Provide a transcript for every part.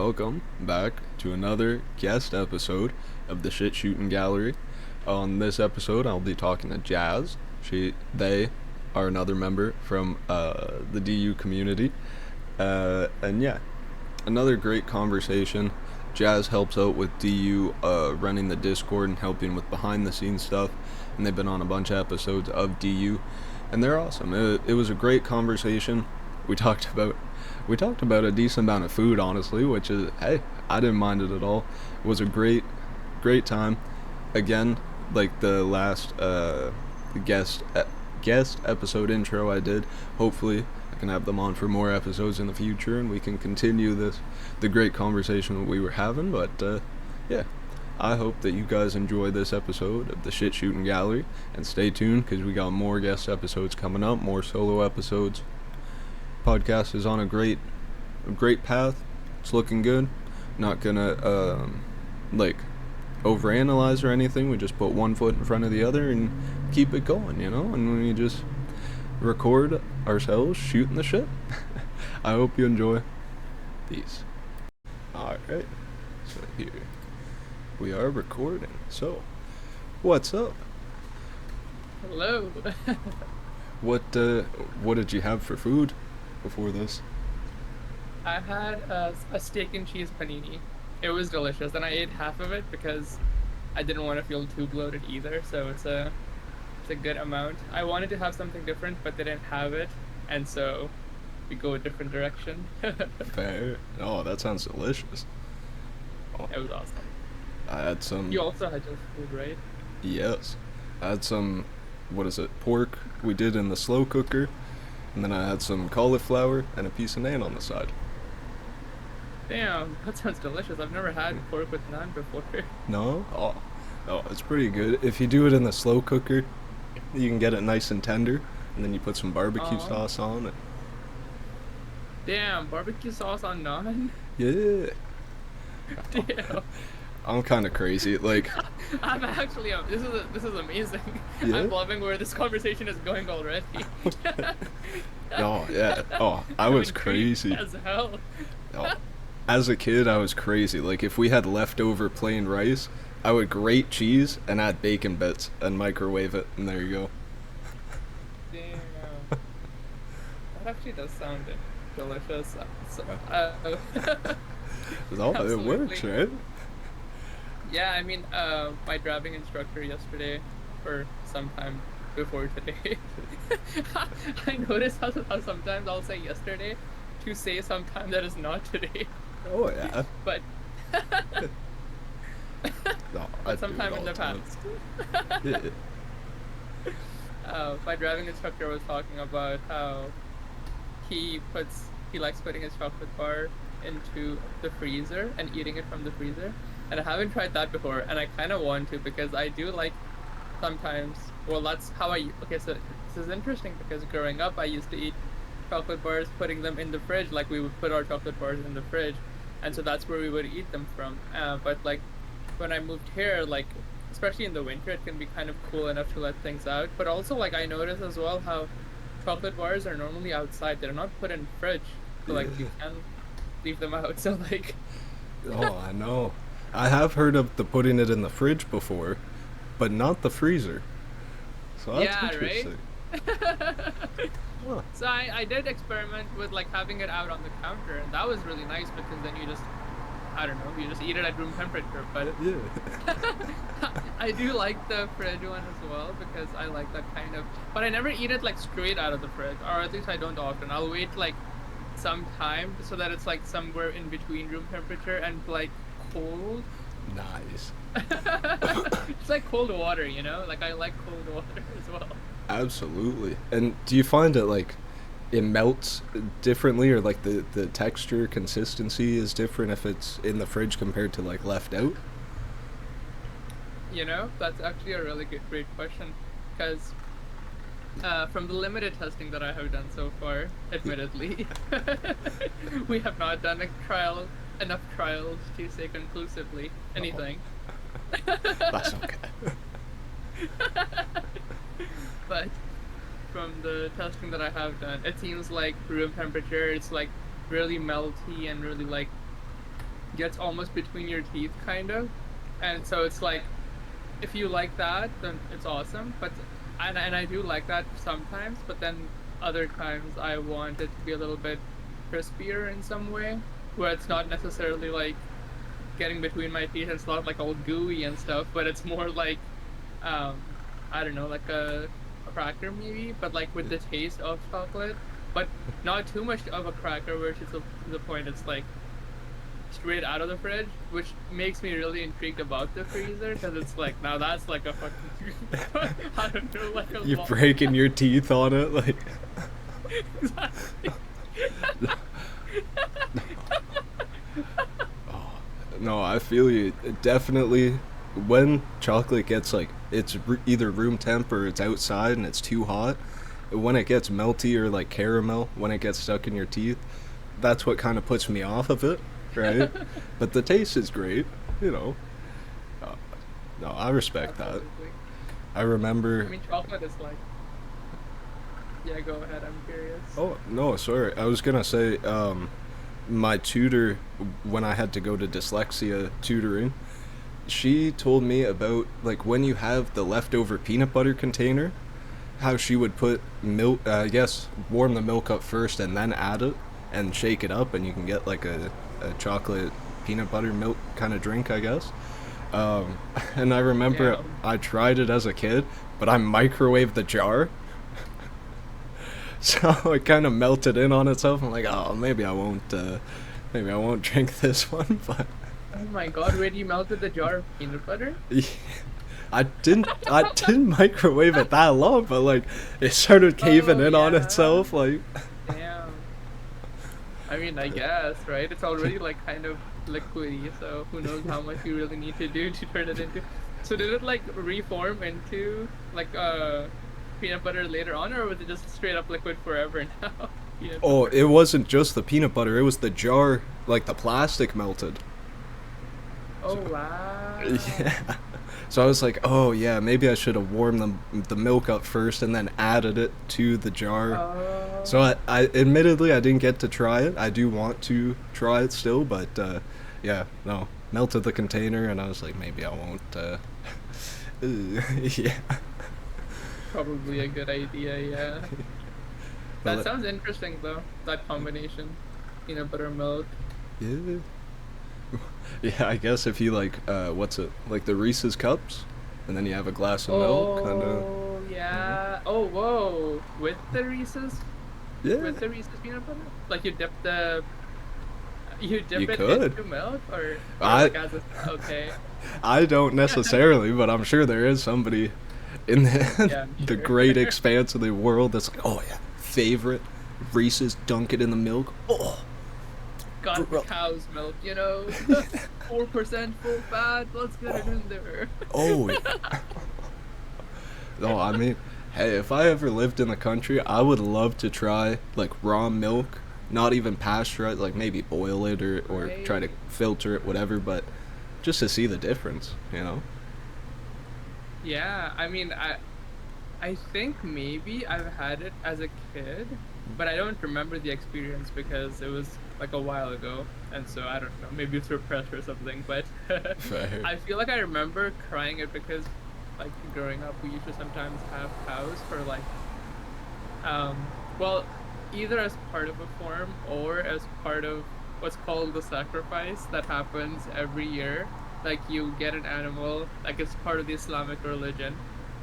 welcome back to another guest episode of the Shootin Gallery. On this episode, I'll be talking to Jazz. They are another member from the DU community, and yeah, another great conversation. Jazz helps out with DU running the Discord and helping with behind the scenes stuff, and they've been on a bunch of episodes of DU, and they're awesome. It was a great conversation. We talked about a decent amount of food, honestly, which is, hey, I didn't mind it at all. It was a great time. Again, like the last guest episode intro I did, hopefully I can have them on for more episodes in the future and we can continue the great conversation that we were having. But yeah, I hope that you guys enjoy this episode of the Shootin Gallery, and stay tuned because we got more guest episodes coming up, more solo episodes. Podcast is on a great path. It's looking good. Not gonna overanalyze or anything. We just put one foot in front of the other and keep it going, and we just record ourselves shooting the shit. I hope you enjoy. Peace. Alright, so here we are recording. So what's up? Hello. What did you have for food before this? I had a steak and cheese panini. It was delicious, and I ate half of it because I didn't want to feel too bloated either. So it's a good amount. I wanted to have something different, but they didn't have it, and so we go a different direction. Fair. Oh, that sounds delicious. Oh, it was awesome. I had some. You also had just food, right? Yes, I had some. What is it? Pork we did in the slow cooker, and then I had some cauliflower and a piece of naan on the side. Damn, that sounds delicious. I've never had pork with naan before. No? Oh, it's pretty good. If you do it in the slow cooker, you can get it nice and tender, and then you put some barbecue sauce on it. Damn, barbecue sauce on naan? Yeah. Damn. I'm kind of crazy. Like, I'm actually. This is amazing. Yeah? I'm loving where this conversation is going already. Oh yeah. Oh, I was crazy. As hell. Oh. As a kid, I was crazy. Like, if we had leftover plain rice, I would grate cheese and add bacon bits and microwave it, and there you go. Damn. That actually does sound delicious. It works, right? Yeah, I mean, my driving instructor yesterday, or sometime before today, I noticed how sometimes I'll say yesterday to say sometime that is not today. Oh, yeah. But No, sometime in the past. Yeah. My driving instructor was talking about how he likes putting his chocolate bar into the freezer and eating it from the freezer. And I haven't tried that before, and I kind of want to because I do like sometimes. Well, that's how okay, so this is interesting because growing up I used to eat chocolate bars, putting them in the fridge. Like, we would put our chocolate bars in the fridge, and so that's where we would eat them from. But like when I moved here, like especially in the winter, it can be kind of cool enough to let things out. But also, like, I notice as well how chocolate bars are normally outside. They're not put in fridge, so like you can leave them out. So like. Oh, I know. I have heard of the putting it in the fridge before, but not the freezer. So that's interesting. Right? Huh. So I did experiment with like having it out on the counter, and that was really nice because then you just, I don't know, you just eat it at room temperature. But Yeah. I do like the fridge one as well because I like that kind of, but I never eat it like straight out of the fridge, or at least I don't often. I'll wait like some time so that it's like somewhere in between room temperature and like cold. Nice. It's like cold water, like I like cold water as well. Absolutely. And do you find it like it melts differently, or like the texture consistency is different if it's in the fridge compared to like left out? That's actually a really great question, because from the limited testing that I have done so far, admittedly, we have not done enough trials to say conclusively anything. That's okay. But from the testing that I have done, it seems like room temperature, it's like really melty and really like gets almost between your teeth, kind of. And so it's like, if you like that, then it's awesome. But and I do like that sometimes, but then other times I want it to be a little bit crispier in some way, where it's not necessarily like getting between my teeth. It's not like all gooey and stuff, but it's more like, I don't know, like a cracker maybe, but like with the taste of chocolate, but not too much of a cracker, where it's to the point it's like straight out of the fridge, which makes me really intrigued about the freezer, because it's like, now that's like a fucking I don't know, like a You're long breaking your teeth on it, like. exactly. Oh, no, I feel you. Definitely, when chocolate gets like either room temp or it's outside and it's too hot, when it gets melty or like caramel, when it gets stuck in your teeth, that's what kind of puts me off of it, right? But the taste is great, you know. Uh, no, I respect that. Absolutely. I I remember. mean, chocolate is like, yeah, go ahead, I'm curious. Oh no, sorry. I was gonna say, my tutor, when I had to go to dyslexia tutoring, she told me about like when you have the leftover peanut butter container, how she would put milk. I guess warm the milk up first and then add it and shake it up, and you can get like a chocolate peanut butter milk kind of drink, I guess. Um, and I remember Damn. I tried it as a kid, but I microwaved the jar, so it kind of melted in on itself. I'm like, oh, maybe I won't drink this one. But Oh my god, wait, you melted the jar of peanut butter? yeah, I didn't microwave it that long, but like it started caving Oh in on yeah. itself. Like, Damn. I mean, I guess, right? It's already like kind of liquidy, so who knows how much you really need to do to turn it into. So did it like reform into like peanut butter later on, or was it just straight up liquid forever now? Peanut oh, butter. it wasn't just the peanut butter; it was the jar, like the plastic melted. Oh So, wow. yeah. So I was like, oh yeah, maybe I should have warmed the milk up first and then added it to the jar. So Oh. I admittedly I didn't get to try it. I do want to try it still, but yeah, no, melted the container and I was like, maybe I won't. Yeah, Probably a good idea, yeah. That but sounds interesting though, that combination. Peanut butter milk. yeah, yeah. I guess if you like, what's it like the Reese's cups, and then you have a glass of milk, kind of. Oh, yeah. Oh, whoa. Yeah, With the Reese's peanut butter? Like you you dip it could. into milk, or I like as a, okay. I don't necessarily, but I'm sure there is somebody in Yeah, I'm the sure. great expanse of the world that's like, oh yeah, favorite Reese's, dunk it in the milk. Oh, Got the bro. cow's milk, 4% full fat. Let's get it Oh, in there. oh. No, I mean, hey, if I ever lived in the country, I would love to try like raw milk, not even pasteurize, like maybe boil it or try to Right. filter it, whatever, but just to see the difference, you know? Yeah, I mean, I think maybe I've had it as a kid, but I don't remember the experience because it was like a while ago, and so I don't know, maybe it's repressed or something, but Fair. I feel like I remember crying it because like growing up we used to sometimes have cows for like well, either as part of a form or as part of what's called the sacrifice that happens every year. Like you get an animal, like it's part of the Islamic religion.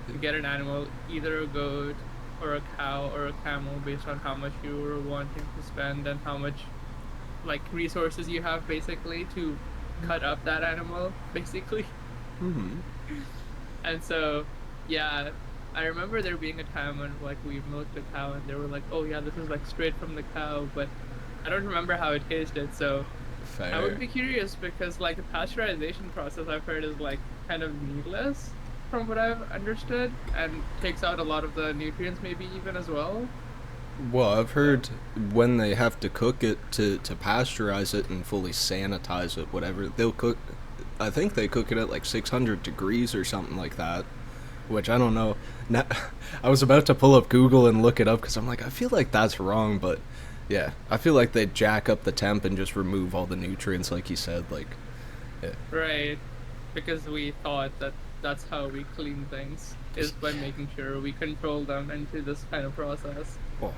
You get an animal, either a goat or a cow or a camel, based on how much you were wanting to spend and how much like resources you have basically to cut up that animal, basically. Hmm. And so, yeah, I remember there being a time when like we milked a cow and they were like, "Oh yeah, this is like straight from the cow," but I don't remember how it tasted. So I would Fair. be curious because like the pasteurization process I've heard is like kind of needless from what I've understood and takes out a lot of the nutrients maybe even as well. Well, I've So heard when they have to cook it to pasteurize it and fully sanitize it, whatever, they'll cook. I think they cook it at like 600 degrees or something like that, which I don't know. Now, I was about to pull up Google and look it up because I'm like, I feel like that's wrong, but Yeah, I feel like they jack up the temp and just remove all the nutrients, like you said. Like, yeah. Right. Because we thought that that's how we clean things, is by making sure we control them into this kind of process. Oh.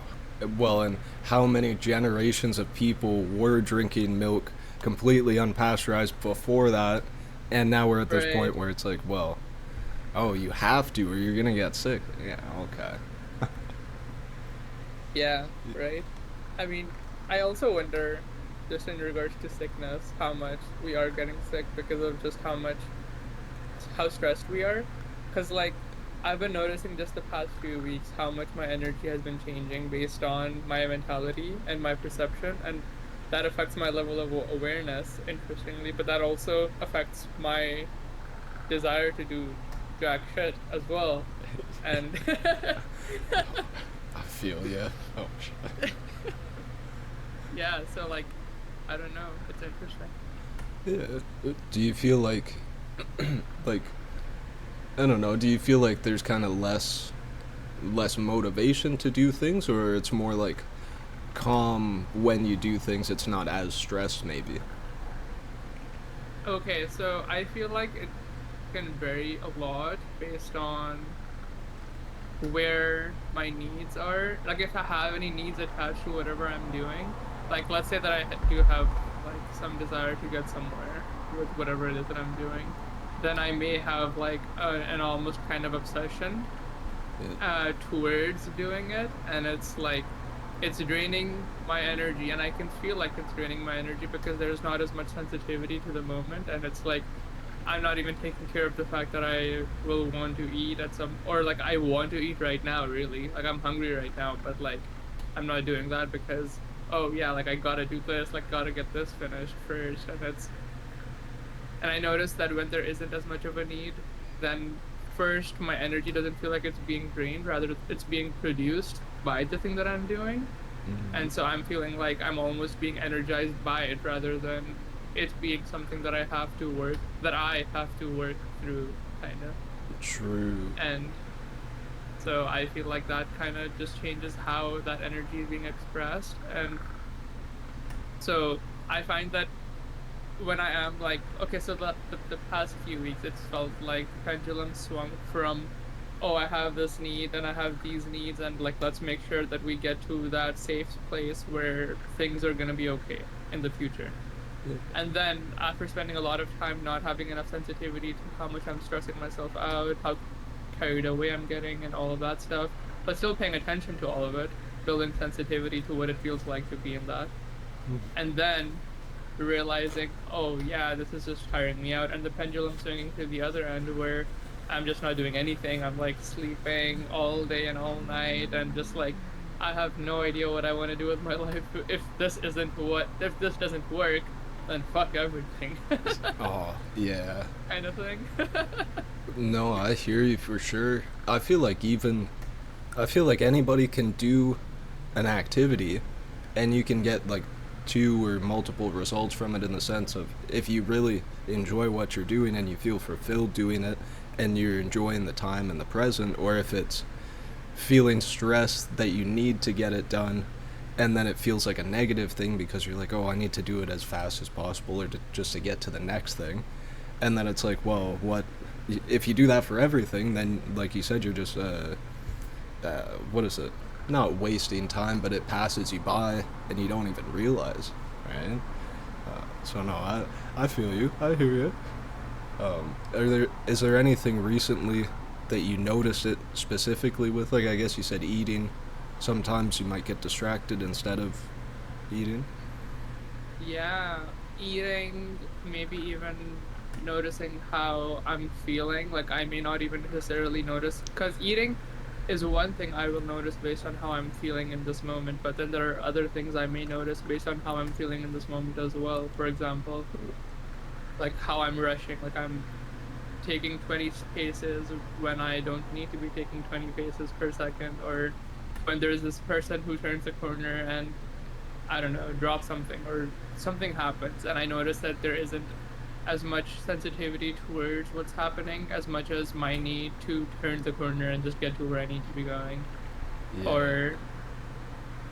Well, and how many generations of people were drinking milk completely unpasteurized before that, and now we're at this Right. point where it's like, well, oh, you have to, or you're gonna get sick. Yeah, okay. Yeah, right. I mean, I also wonder, just in regards to sickness, how much we are getting sick because of just how stressed we are. Because, like, I've been noticing just the past few weeks how much my energy has been changing based on my mentality and my perception. And that affects my level of awareness, interestingly, but that also affects my desire to do jack shit as well. And I feel yeah. Oh shit. yeah, so, like, I don't know. It's interesting. Yeah. Do you feel like, like, I don't know? Do you feel like there's kind of less motivation to do things, or it's more like calm when you do things? It's not as stressed, maybe. Okay, so I feel like it can vary a lot based on where my needs are. Like if I have any needs attached to whatever I'm doing, like let's say that I do have like some desire to get somewhere with whatever it is that I'm doing, then I may have like an almost kind of obsession Yeah. towards doing it, and it's like it's draining my energy, and I can feel like it's draining my energy because there's not as much sensitivity to the moment, and it's like I'm not even taking care of the fact that I will want to eat at some, or like I want to eat right now, really. Like I'm hungry right now, but like I'm not doing that because, oh yeah, like I gotta do this, like gotta get this finished first. And I noticed that when there isn't as much of a need, then first my energy doesn't feel like it's being drained, rather it's being produced by the thing that I'm doing. Mm, And so I'm feeling like I'm almost being energized by it rather than it being something that I have to work through, kind of. true. And so I feel like that kind of just changes how that energy is being expressed. And so I find that when I am like, okay, so the past few weeks, it's felt like the pendulum swung from, oh, I have this need and I have these needs, and like, let's make sure that we get to that safe place where things are going to be okay in the future. Yeah. And then after spending a lot of time not having enough sensitivity to how much I'm stressing myself out, how carried away I'm getting, and all of that stuff, but still paying attention to all of it, building sensitivity to what it feels like to be in that. And then realizing, oh yeah, this is just tiring me out, and the pendulum swinging to the other end where I'm just not doing anything. I'm like sleeping all day and all night, and just like I have no idea what I want to do with my life. If this doesn't work, then fuck everything, Oh, yeah. kind of thing. No, I hear you for sure. I feel like anybody can do an activity and you can get like two or multiple results from it in the sense of if you really enjoy what you're doing and you feel fulfilled doing it and you're enjoying the time and the present, or if it's feeling stressed that you need to get it done and then it feels like a negative thing because you're like, oh, I need to do it as fast as possible or just to get to the next thing. And then it's like, well, what if you do that for everything? Then, like you said, you're just what is it? Not wasting time, but it passes you by and you don't even realize, right? So no, I feel you. I hear you. Is there anything recently that you noticed it specifically with? Like, I guess you said eating. Sometimes you might get distracted instead of eating. Yeah, eating, maybe even noticing how I'm feeling. Like I may not even necessarily notice, because eating is one thing I will notice based on how I'm feeling in this moment, but then there are other things I may notice based on how I'm feeling in this moment as well. For example, like how I'm rushing, like I'm taking 20 paces when I don't need to be taking 20 paces per second, or when there's this person who turns a corner and I don't know, drop something or something happens, and I notice that there isn't as much sensitivity towards what's happening as much as my need to turn the corner and just get to where I need to be going. Yeah. Or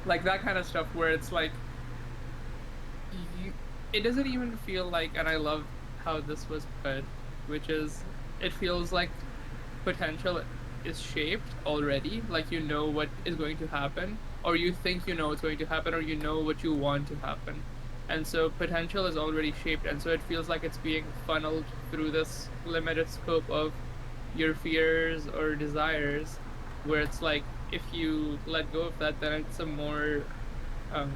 like that kind of stuff where it's like you, it doesn't even feel like, and I love how this was put, which is it feels like potential is shaped already, like you know what is going to happen, or you think you know what's going to happen, or you know what you want to happen. And so potential is already shaped, and so it feels like it's being funneled through this limited scope of your fears or desires, where it's like if you let go of that, then it's a more um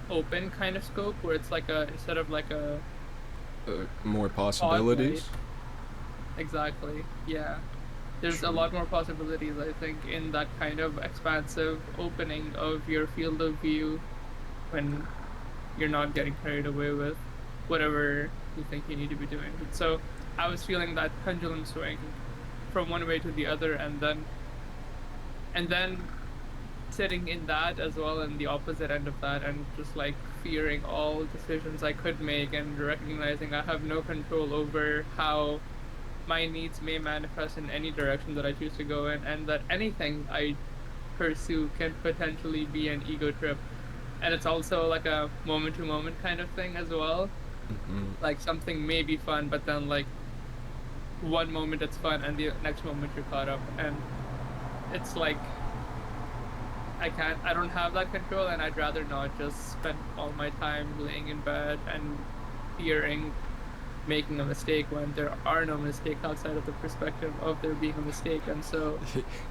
open kind of scope where it's like a instead of like a More spotlight. possibilities. Exactly. Yeah. There's a True. lot more possibilities, I think, in that kind of expansive opening of your field of view when you're not getting carried away with whatever you think you need to be doing. So I was feeling that pendulum swing from one way to the other, and then sitting in that as well, in the opposite end of that, and just like fearing all decisions I could make and recognizing I have no control over how my needs may manifest in any direction that I choose to go in, and that anything I pursue can potentially be an ego trip. And it's also like a moment to moment kind of thing as well. Hmm. Like something may be fun, but then like one moment it's fun and the next moment you're caught up. And it's like I don't have that control, and I'd rather not just spend all my time laying in bed and fearing making a mistake when there are no mistakes outside of the perspective of there being a mistake. And so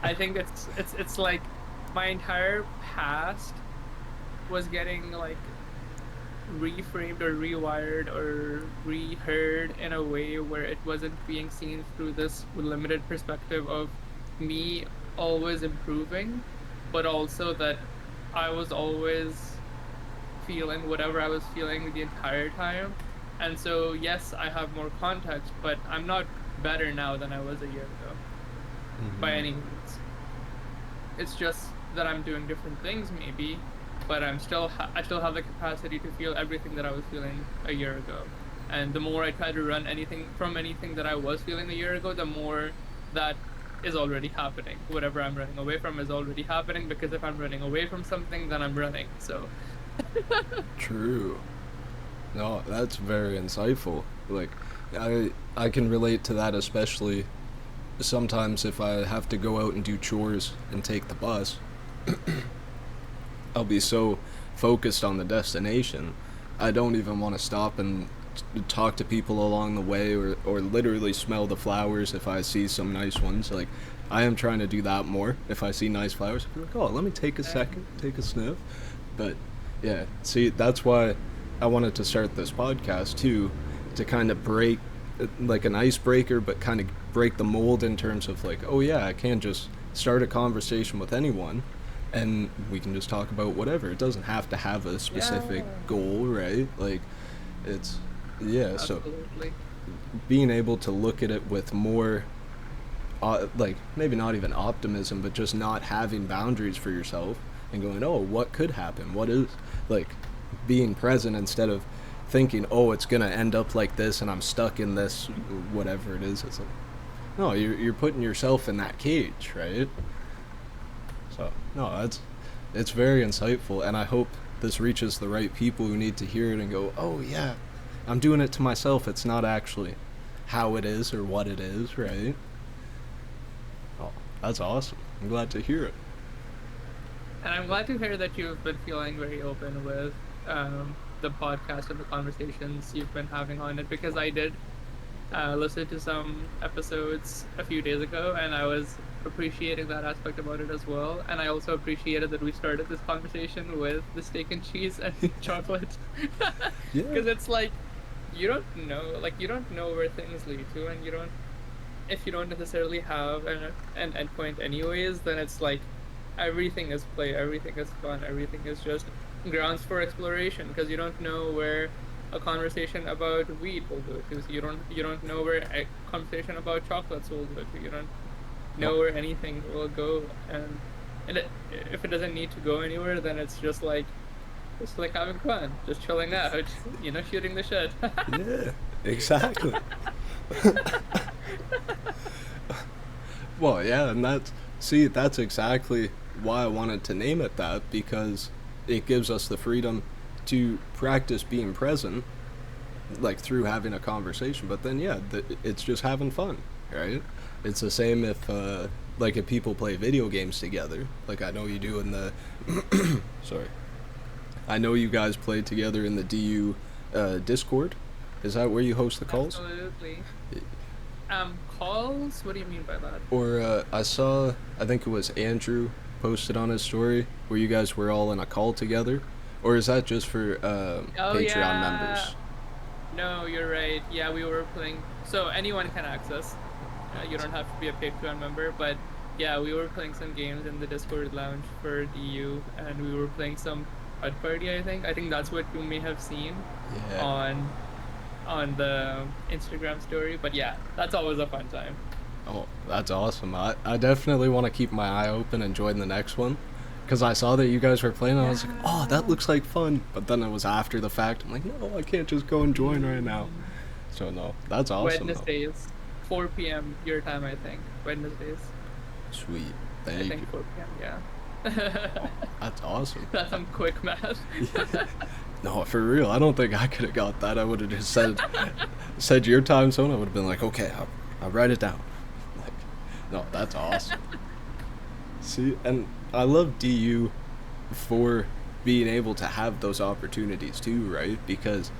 I think it's like my entire past was getting like reframed or rewired or reheard in a way where it wasn't being seen through this limited perspective of me always improving, but also that I was always feeling whatever I was feeling the entire time. And so, yes, I have more context, but I'm not better now than I was a year ago by Hmm. any means. It's just that I'm doing different things, maybe, but I still have the capacity to feel everything that I was feeling a year ago. And the more I try to run anything from anything that I was feeling a year ago, the more that is already happening. Whatever I'm running away from is already happening, because if I'm running away from something, then I'm running. So, True. No, that's very insightful. Like, I can relate to that, especially sometimes if I have to go out and do chores and take the bus. I'll be so focused on the destination, I don't even want to stop and talk to people along the way, or literally smell the flowers if I see some nice ones. Like, I am trying to do that more. If I see nice flowers, I'm like, oh, let me take a second, take a sniff. But yeah, see, that's why I wanted to start this podcast too, to kind of break, like an icebreaker, but kind of break the mold in terms of like, oh yeah, I can't just start a conversation with anyone and we can just talk about whatever. It doesn't have to have a specific yeah, goal, right? Like, it's, yeah, so absolutely. being able to look at it with more, like, maybe not even optimism, but just not having boundaries for yourself and going, oh, what could happen? What is, like, being present instead of thinking, oh, it's going to end up like this and I'm stuck in this, whatever it is. It's like, no, you're putting yourself in that cage, right? So, no, it's very insightful, and I hope this reaches the right people who need to hear it and go, oh, yeah, I'm doing it to myself. It's not actually how it is or what it is, right? Oh, that's awesome. I'm glad to hear it. And I'm glad to hear that you've been feeling very open with the podcast and the conversations you've been having on it, because I did listen to some episodes a few days ago, and I was appreciating that aspect about it as well. And I also appreciated that we started this conversation with the steak and cheese and chocolate, Yeah. because it's like you don't know where things lead to, and you don't if you don't necessarily have an endpoint anyways, then it's like everything is play, everything is fun, everything is just grounds for exploration, because you don't know where a conversation about weed will go to. So you don't know where a conversation about chocolates will go to. You don't No. know where anything will go, and if it doesn't need to go anywhere, then it's just like having fun, just chilling out, shooting the shit. Yeah. Exactly. Well, yeah, and that's, see, that's exactly why I wanted to name it that, because it gives us the freedom to practice being present, like through having a conversation. But then, yeah, it's just having fun, right? It's the same if, like, if people play video games together, like I know you do in the, sorry, I know you guys play together in the DU Discord. Is that where you host the calls? Absolutely. Calls? What do you mean by that? Or I saw, I think it was Andrew posted on his story where you guys were all in a call together. Or is that just for Oh Patreon yeah. members? No, you're right. Yeah, we were playing. So anyone can access. You don't have to be a Patreon member, but yeah, we were playing some games in the Discord lounge for DU, and we were playing some Hut Party. I think. I think that's what you may have seen Yeah. on the Instagram story. But yeah, that's always a fun time. Oh, that's awesome. I definitely want to keep my eye open and join the next one. Because I saw that you guys were playing, and I was like, oh, that looks like fun. But then it was after the fact. I'm like, no, I can't just go and join right now. So, no, that's awesome. Wednesdays, 4 p.m. your time, I think. Wednesdays. Sweet. I Thank think you. 4 p.m. Yeah. Oh, that's awesome. That's some quick math. No, for real. I don't think I could have got that. I would have just said your time zone. I would have been like, okay, I'll write it down. Like, no, that's awesome. See, and I love DU for being able to have those opportunities too, right? Because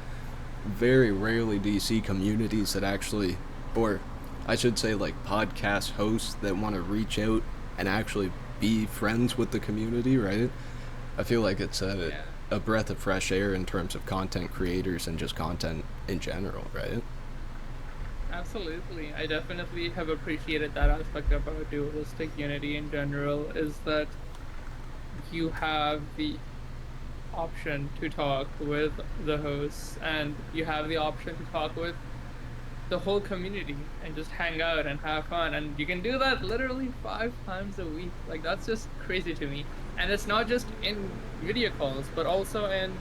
very rarely do you see communities that actually, or I should say, like podcast hosts that want to reach out and actually be friends with the community, right? I feel like it's Yeah. a breath of fresh air in terms of content creators and just content in general, right? Absolutely. I definitely have appreciated that aspect about dualistic unity in general is that you have the option to talk with the hosts and you have the option to talk with the whole community and just hang out and have fun, and you can do that literally 5 times a week. Like, that's just crazy to me. And it's not just in video calls but also in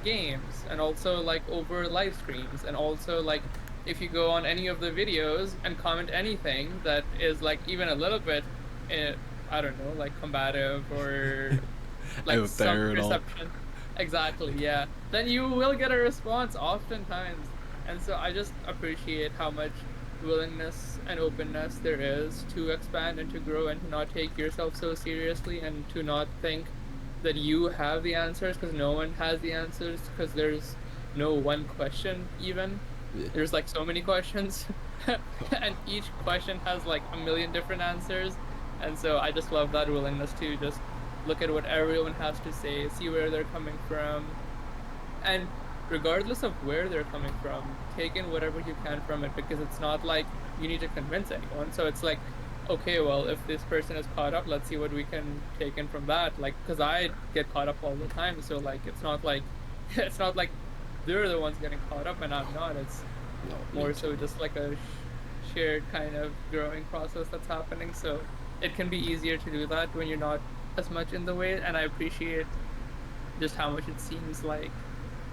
games, and also like over live streams, and also like if you go on any of the videos and comment anything that is like even a little bit I don't know, like combative or like Out some there and all. perception. Exactly, yeah. Then you will get a response oftentimes. And so I just appreciate how much willingness and openness there is to expand and to grow and to not take yourself so seriously and to not think that you have the answers, because no one has the answers, because there's no one question even. Yeah. There's like so many questions and each question has like a million different answers. And so I just love that willingness to just look at what everyone has to say, see where they're coming from, and regardless of where they're coming from, take in whatever you can from it, because it's not like you need to convince anyone. So it's like, okay, well, if this person is caught up, let's see what we can take in from that. Like, because I get caught up all the time, so like it's not like it's not like they're the ones getting caught up and I'm not. It's No, more so just like a shared kind of growing process that's happening. So it can be easier to do that when you're not as much in the way, and I appreciate just how much it seems like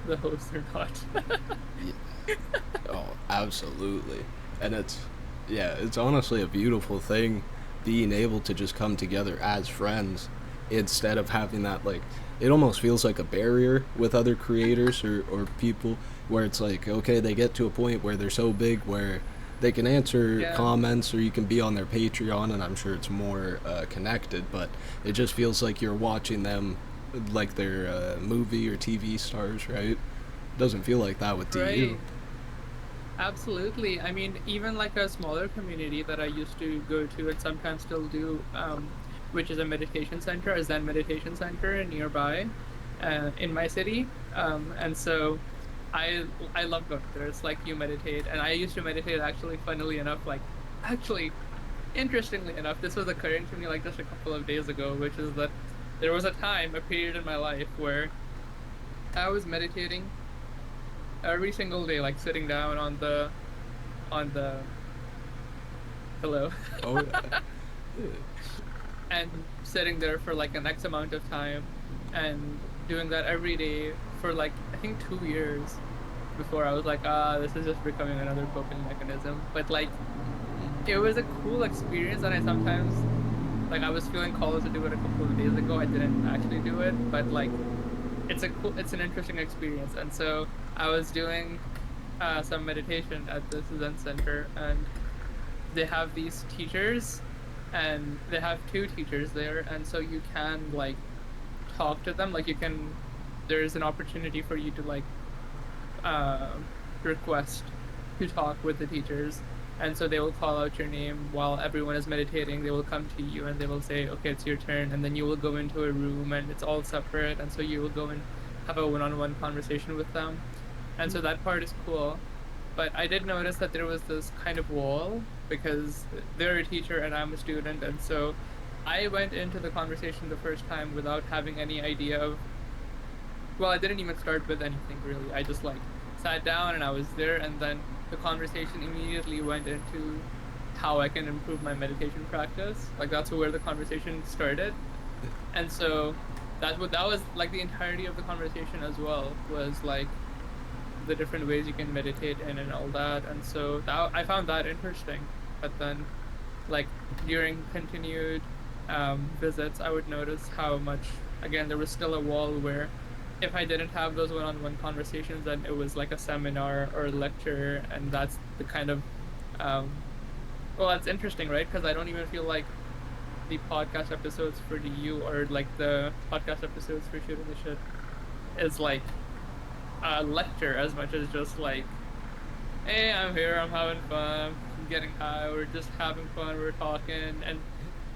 the hosts are not. Yeah. Oh, absolutely. And it's honestly a beautiful thing being able to just come together as friends instead of having that, like, it almost feels like a barrier with other creators or people where it's like, okay, they get to a point where they're so big where they can answer Yeah, comments or you can be on their Patreon, and I'm sure it's more connected, but it just feels like you're watching them like they're movie or TV stars, right? Doesn't feel like that with right. DU. Absolutely. I mean, even like a smaller community that I used to go to and sometimes still do, which is a meditation center, a Zen meditation center nearby, in my city. And so I love going there. It's like you meditate, and I used to meditate actually, funnily enough, like actually, interestingly enough, this was occurring to me like just a couple of days ago, which is that there was a time, a period in my life where I was meditating every single day, like sitting down on the pillow Oh yeah. Yeah. and sitting there for like an X amount of time and doing that every day for like I think 2 years before I was like, this is just becoming another coping mechanism. But like it was a cool experience, and I sometimes Like I was feeling called to do it a couple of days ago. I didn't actually do it, but like it's an interesting experience. And so I was doing some meditation at this Zen center, and they have these teachers, and they have two teachers there, and so you can like talk to them. Like you can, there's an opportunity for you to like uh, request to talk with the teachers. And so they will call out your name while everyone is meditating. They will come to you and they will say, okay, it's your turn. And then you will go into a room and it's all separate. And so you will go and have a one-on-one conversation with them. And so that part is cool. But I did notice that there was this kind of wall because they're a teacher and I'm a student. And so I went into the conversation the first time without having any idea of, well, I didn't even start with anything really. I just like sat down and I was there, and then the conversation immediately went into how I can improve my meditation practice. Like that's where the conversation started. And so that was like the entirety of the conversation as well, was like the different ways you can meditate in and all that. And so that I found that interesting. But then like during continued visits, I would notice how much, again, there was still a wall where if I didn't have those one-on-one conversations, then it was like a seminar or a lecture, and that's the kind of, um, well, that's interesting, right? Because I don't even feel like the podcast episodes for the U or like the podcast episodes for Shooting the Shit is like a lecture as much as just like, hey, I'm here, I'm having fun, I'm getting high, we're just having fun, we're talking, and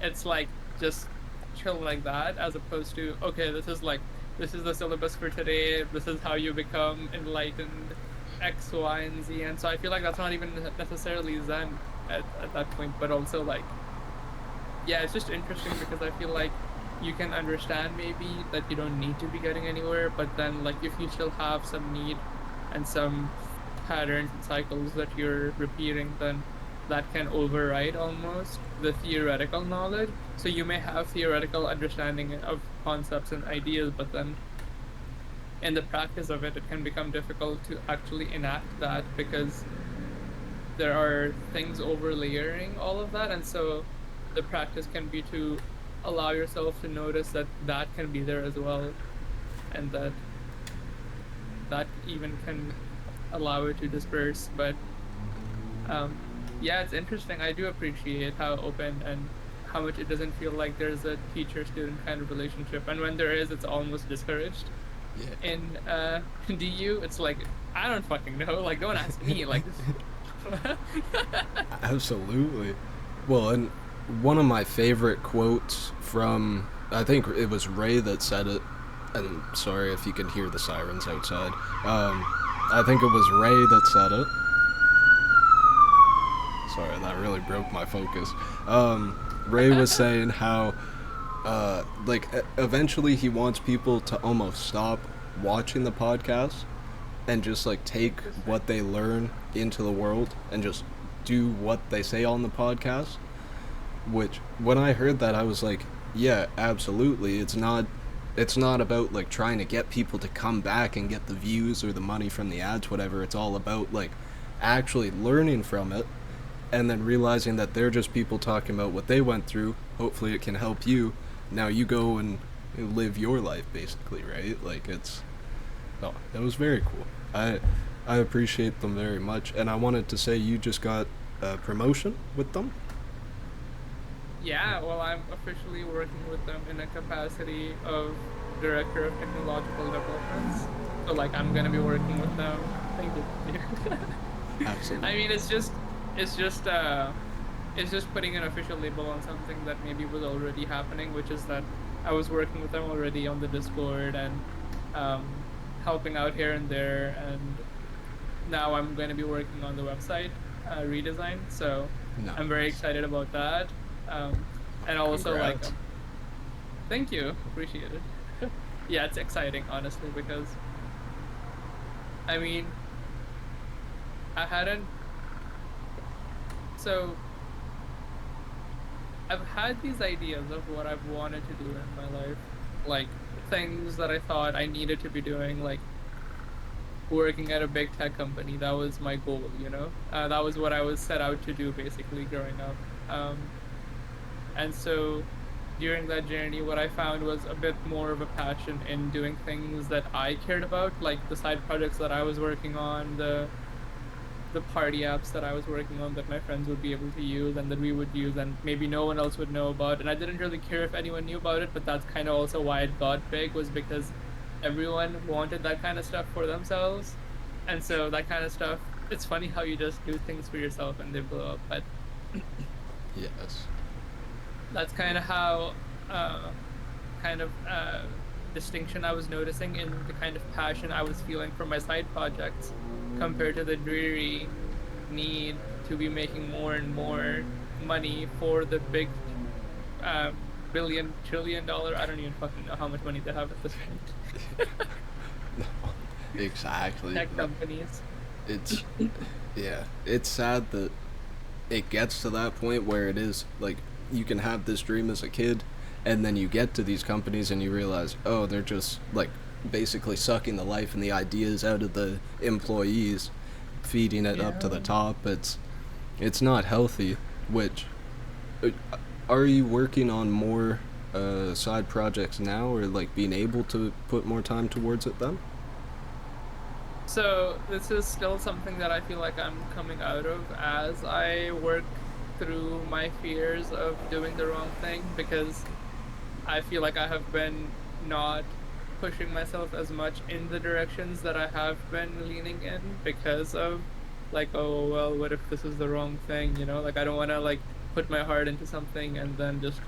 it's like just chill like that, as opposed to, okay, this is the syllabus for today, this is how you become enlightened, X, Y, and Z. And so I feel like that's not even necessarily Zen at that point, but also like, yeah, it's just interesting because I feel like you can understand maybe that you don't need to be getting anywhere, but then like if you still have some need and some patterns and cycles that you're repeating, then that can override almost the theoretical knowledge. So you may have theoretical understanding of concepts and ideas, but then in the practice of it, it can become difficult to actually enact that because there are things over layering all of that. And so the practice can be to allow yourself to notice that that can be there as well, and that even can allow it to disperse. But um, yeah, it's interesting. I do appreciate how open and how much it doesn't feel like there's a teacher student kind of relationship, and when there is, it's almost discouraged. Yeah. In DU, it's like, I don't fucking know, like don't ask me, like Absolutely. Well, and one of my favorite quotes from, I think it was Ray that said it, and sorry if you can hear the sirens outside. I think it was Ray that said it. Sorry, that really broke my focus. Ray was saying how, eventually he wants people to almost stop watching the podcast and just like take interesting. what they learn into the world and just do what they say on the podcast. Which when I heard that, I was like, yeah, absolutely. It's not about like trying to get people to come back and get the views or the money from the ads, whatever. It's all about like actually learning from it and then realizing that they're just people talking about what they went through. Hopefully it can help you. Now you go and live your life basically, right? Like it's, oh, that was very cool. I appreciate them very much, and I wanted to say you just got a promotion with them. Yeah, well, I'm officially working with them in a capacity of director of technological developments. So like I'm gonna be working with them. Thank you. Absolutely. I mean, it's just it's just putting an official label on something that maybe was already happening, which is that I was working with them already on the Discord and um, helping out here and there, and now I'm going to be working on the website redesign. So I'm very Nice. excited about that. Um, and also like, Congrats. thank you, appreciate it. Yeah, it's exciting honestly because I mean I hadn't so I've had these ideas of what I've wanted to do in my life, like things that I thought I needed to be doing, like working at a big tech company. That was my goal, you know? That was what I was set out to do basically growing up. And so during that journey, what I found was a bit more of a passion in doing things that I cared about, like the side projects that I was working on, the party apps that I was working on that my friends would be able to use and that we would use and maybe no one else would know about. And I didn't really care if anyone knew about it, but that's kind of also why it got big, was because everyone wanted that kind of stuff for themselves. And so that kind of stuff, it's funny how you just do things for yourself and they blow up. But Yes. that's kind of how kind of distinction I was noticing in the kind of passion I was feeling for my side projects compared to the dreary need to be making more and more money for the big uh, billion trillion dollar, I don't even fucking know how much money they have at this point, Exactly. tech companies. It's yeah. It's sad that it gets to that point where it is like you can have this dream as a kid, and then you get to these companies and you realize, oh, they're just like basically sucking the life and the ideas out of the employees, feeding it up to Yeah. the top. It's not healthy. Which uh, are you working on more side projects now, or like being able to put more time towards it then? So this is still something that I feel like I'm coming out of as I work through my fears of doing the wrong thing, because I feel like I have been not pushing myself as much in the directions that I have been leaning in because of like, oh well, what if this is the wrong thing, you know? Like I don't want to like put my heart into something and then just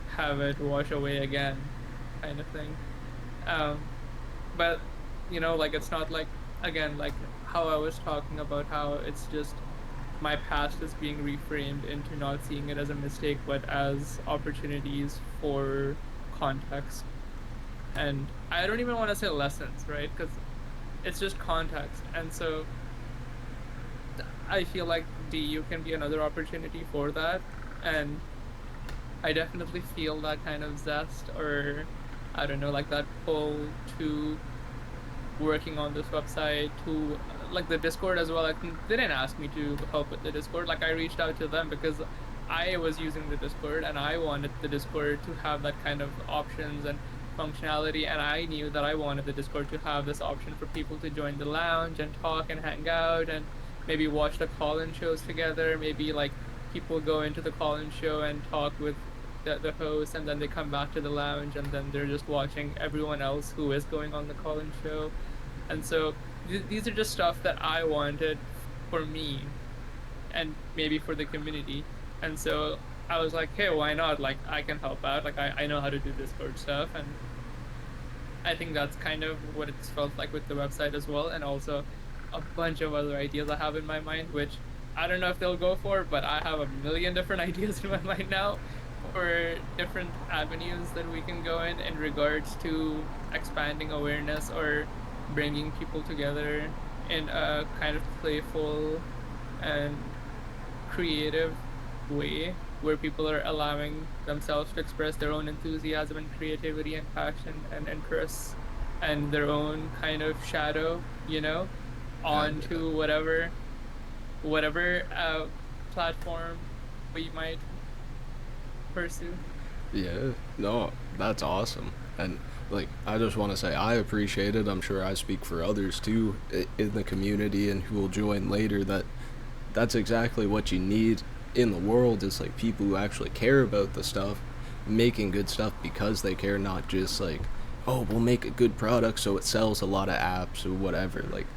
have it wash away again, kind of thing. Um, but like it's not like, again, like how I was talking about how it's just my past is being reframed into not seeing it as a mistake but as opportunities for context. And I don't even want to say lessons, right? Because it's just context. And so I feel like DU can be another opportunity for that. And I definitely feel that kind of zest, or I don't know, like that pull to working on this website, to like the Discord as well. Like they didn't ask me to help with the Discord. Like I reached out to them because I was using the Discord and I wanted the Discord to have that kind of options and functionality, and I knew that I wanted the Discord to have this option for people to join the lounge and talk and hang out and maybe watch the call-in shows together. Maybe like people go into the call-in show and talk with the host, and then they come back to the lounge and then they're just watching everyone else who is going on the call-in show. And so these are just stuff that I wanted for me and maybe for the community. And so I was like, hey, why not? Like, I can help out. Like, I know how to do Discord stuff. And I think that's kind of what it's felt like with the website as well. And also a bunch of other ideas I have in my mind, which I don't know if they'll go for, but I have a million different ideas in my mind now for different avenues that we can go in regards to expanding awareness or bringing people together in a kind of playful and creative way where people are allowing themselves to express their own enthusiasm and creativity and passion and interests and their own kind of shadow, And onto whatever platform we might pursue. yeah, no, that's awesome. And like, I just want to say I appreciate it. I'm sure I speak for others too in the community and who will join later, that that's exactly what you need in the world, is like people who actually care about the stuff, making good stuff because they care, not just like, oh, we'll make a good product so it sells a lot of apps or whatever. Like,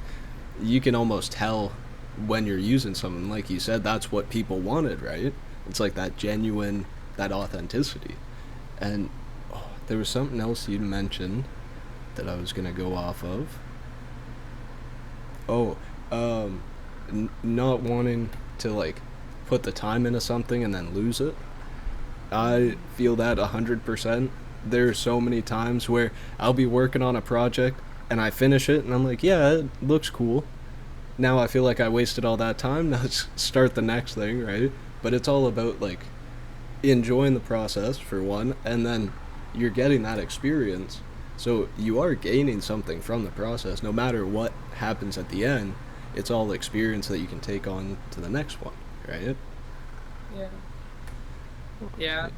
you can almost tell when you're using something, like you said, that's what people wanted, right? It's like that genuine, that authenticity. And oh, there was something else you'd mentioned that I was gonna go off of. Oh, not wanting to like put the time into something and then lose it. I feel that 100%. There's so many times where I'll be working on a project and I finish it and I'm like, yeah, it looks cool. Now I feel like I wasted all that time. Now let's start the next thing, right? But it's all about like enjoying the process for one, and then you're getting that experience. So you are gaining something from the process. No matter what happens at the end, it's all experience that you can take on to the next one, right? Yeah. Yeah.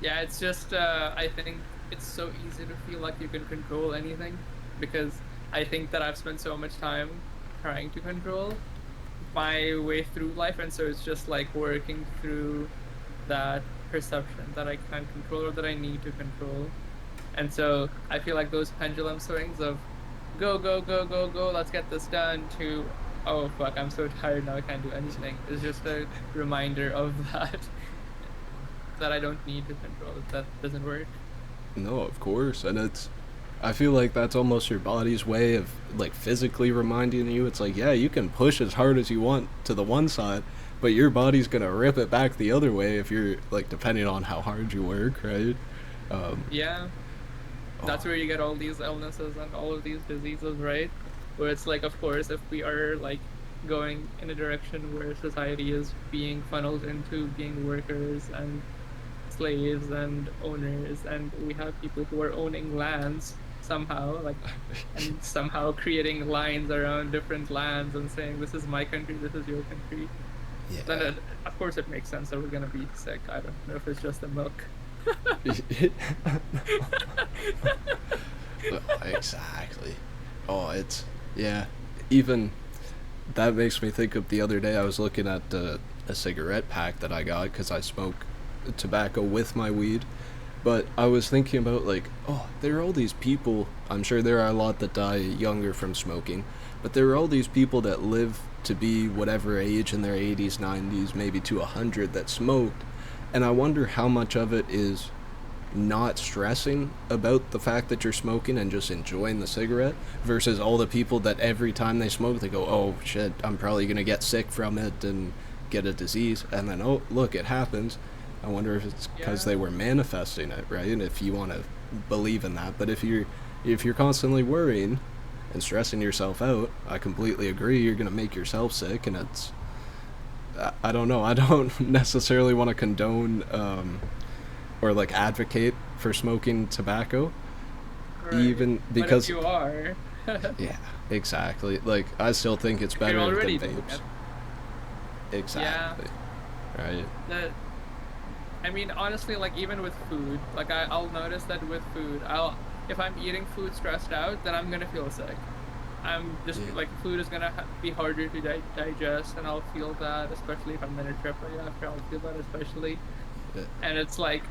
Yeah, it's just I think it's so easy to feel like you can control anything because I think that I've spent so much time trying to control my way through life, and so it's just like working through that perception that I can't control or that I need to control. And so I feel like those pendulum swings of go, go, go, go, go, let's get this done to oh fuck, I'm so tired now I can't do anything is just a reminder of that that I don't need to control it. That doesn't work. No, of course, and it's. I feel like that's almost your body's way of like physically reminding you. It's like, yeah, you can push as hard as you want to the one side, but your body's gonna rip it back the other way if you're like depending on how hard you work, right? Um, Yeah, oh, that's where you get all these illnesses and all of these diseases, right? Where it's like, of course, if we are like going in a direction where society is being funneled into being workers and slaves and owners, and we have people who are owning lands somehow, like, and somehow creating lines around different lands and saying, this is my country, this is your country, then yeah. of course it makes sense that we're gonna be sick. I don't know if it's just the milk. Exactly. Oh, it's yeah. Even that makes me think of the other day I was looking at a cigarette pack that I got because I smoke tobacco with my weed. But I was thinking about like, oh, there are all these people. I'm sure there are a lot that die younger from smoking, but there are all these people that live to be whatever age in their 80s, 90s, maybe to 100 that smoked, and I wonder how much of it is not stressing about the fact that you're smoking and just enjoying the cigarette versus all the people that every time they smoke they go, oh shit, I'm probably going to get sick from it and get a disease, and then oh look, it happens. I wonder if it's because they Yeah, were manifesting it, right? And if you want to believe in that, but if you're constantly worrying and stressing yourself out, I completely agree, you're going to make yourself sick. And it's I don't know, I don't necessarily want to condone or like advocate for smoking tobacco, right. even But if because you are, yeah, exactly. Like I still think it's if you're better than already doing vapes. it, yeah, Exactly. Right. that I mean, honestly, like even with food, like I'll notice that with food, if I'm eating food stressed out, then I'm gonna feel sick. I'm just Yeah. like food is gonna be harder to digest, and I'll feel that, especially if I'm in a trip right after. I'll feel that especially, Yeah. and it's like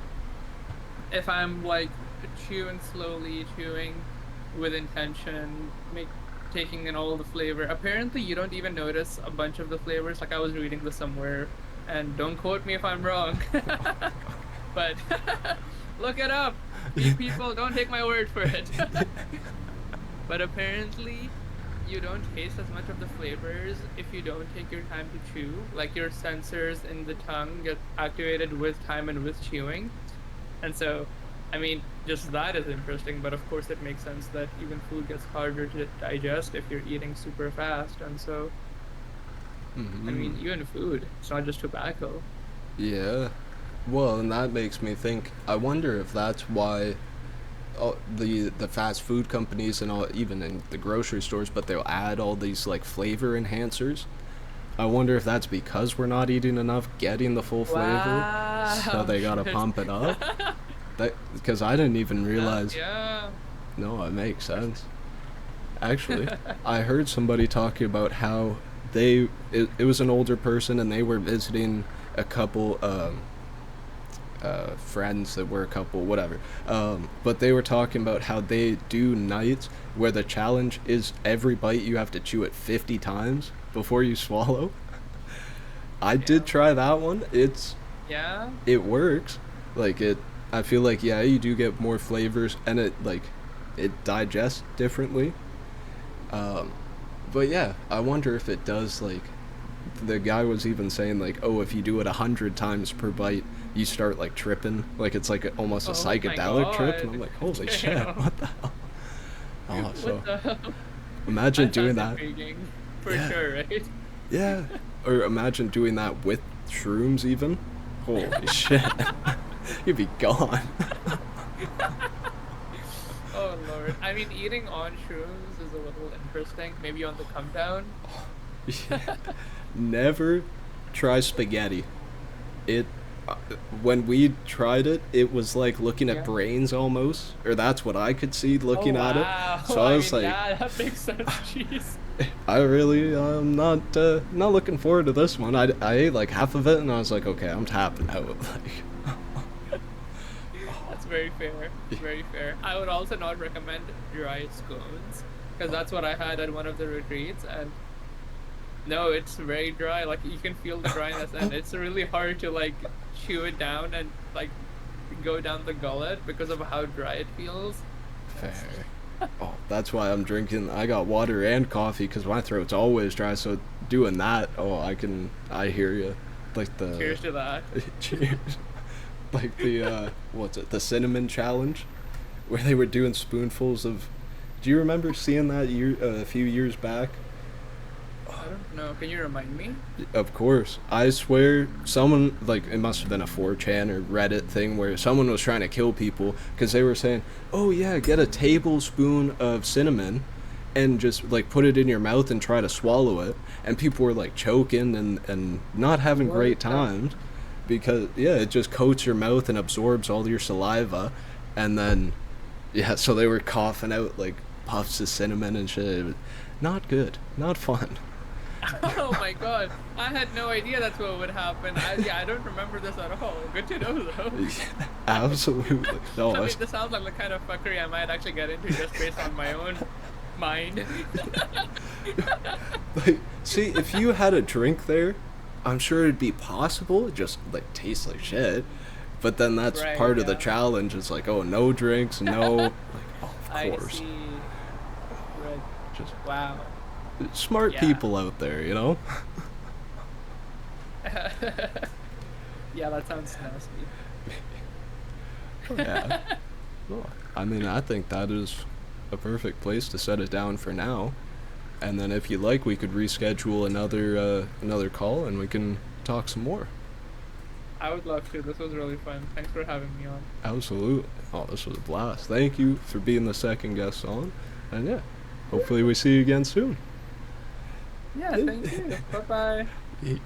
if I'm like chewing slowly, chewing with intention, make taking in all the flavor. Apparently, you don't even notice a bunch of the flavors. Like I was reading this somewhere, and don't quote me if I'm wrong, but look it up. You people, don't take my word for it. But apparently, you don't taste as much of the flavors if you don't take your time to chew. Like your sensors in the tongue get activated with time and with chewing. And so, I mean, just that is interesting, but of course it makes sense that even food gets harder to digest if you're eating super fast. And so, I Hmm. mean, even food, it's not just tobacco. Yeah. Well, and that makes me think. I wonder if that's why the fast food companies and all, even in the grocery stores, but they'll add all these like flavor enhancers. I wonder if that's because we're not eating enough, getting the full flavor, so Wow, they gotta shit. pump it up. That because I didn't even That, realize. yeah. No, it makes sense. Actually, I heard somebody talking about how it was an older person and they were visiting a couple friends that were a couple, whatever. But they were talking about how they do nights where the challenge is every bite you have to chew it 50 times before you swallow. I did Damn. try that one. Yeah. It works. Like it, I feel like yeah, you do get more flavors and it digests differently. Um, but yeah, I wonder if it does like the guy was even saying like, oh, if you do it 100 times per bite, you start like tripping, like it's like almost a Oh my psychedelic trip, and I'm God. like, holy shit, Damn. what the hell? Oh, What so the hell? imagine That doing sounds that. intriguing. For Yeah, sure, right? yeah, or imagine doing that with shrooms even. Holy shit, you'd be gone. Oh Lord. I mean, eating on shrooms is a little interesting. Maybe on the come down. Yeah. Never try spaghetti. It when we tried it, it was like looking at Yeah. brains almost, or that's what I could see Oh looking at it. wow. So I I was mean, like, yeah, that makes sense. Jeez. I really am not looking forward to this one. I ate like half of it, and I was like, okay, I'm tapping out. Like, That's very fair. Very fair. I would also not recommend dry scones because that's what I had at one of the retreats, and no, it's very dry. Like you can feel the dryness, and it's really hard to like chew it down and like go down the gullet because of how dry it feels. fair. Oh, that's why I'm drinking. I got water and coffee because my throat's always dry. So doing that, oh, I hear you. Like the Cheers to that. cheers. Like the what's it? The cinnamon challenge, where they were doing spoonfuls of. Do you remember seeing that a few years back? I don't know. Can you remind me? Of course. I swear someone, like, it must have been a 4chan or Reddit thing where someone was trying to kill people because they were saying, oh yeah, get a tablespoon of cinnamon and just, like, put it in your mouth and try to swallow it. And people were, like, choking and not having What great the- times because, yeah, it just coats your mouth and absorbs all your saliva. And then, yeah, so they were coughing out, like, puffs of cinnamon and shit. It was not good. Not fun. Oh my god. I had no idea that's what would happen. I don't remember this at all. Good to know though. Absolutely. No, I mean, this sounds like the kind of fuckery I might actually get into just based on my own mind. like, see, if you had a drink there, I'm sure it'd be possible. It just like tastes like shit. But then that's Right, part of the yeah. challenge. It's like, oh, no drinks, no. Like, oh, of I course. see. Right. Just Wow. smart Yeah. people out there, you know. Yeah, that sounds nasty. Yeah. Well, I mean, I think that is a perfect place to set it down for now. And then if you like, we could reschedule another call and we can talk some more. I would love to. This was really fun. Thanks for having me on. Absolutely. Oh, this was a blast. Thank you for being the second guest on. And yeah, hopefully we see you again soon. Yeah, thank you. Bye bye. Easy.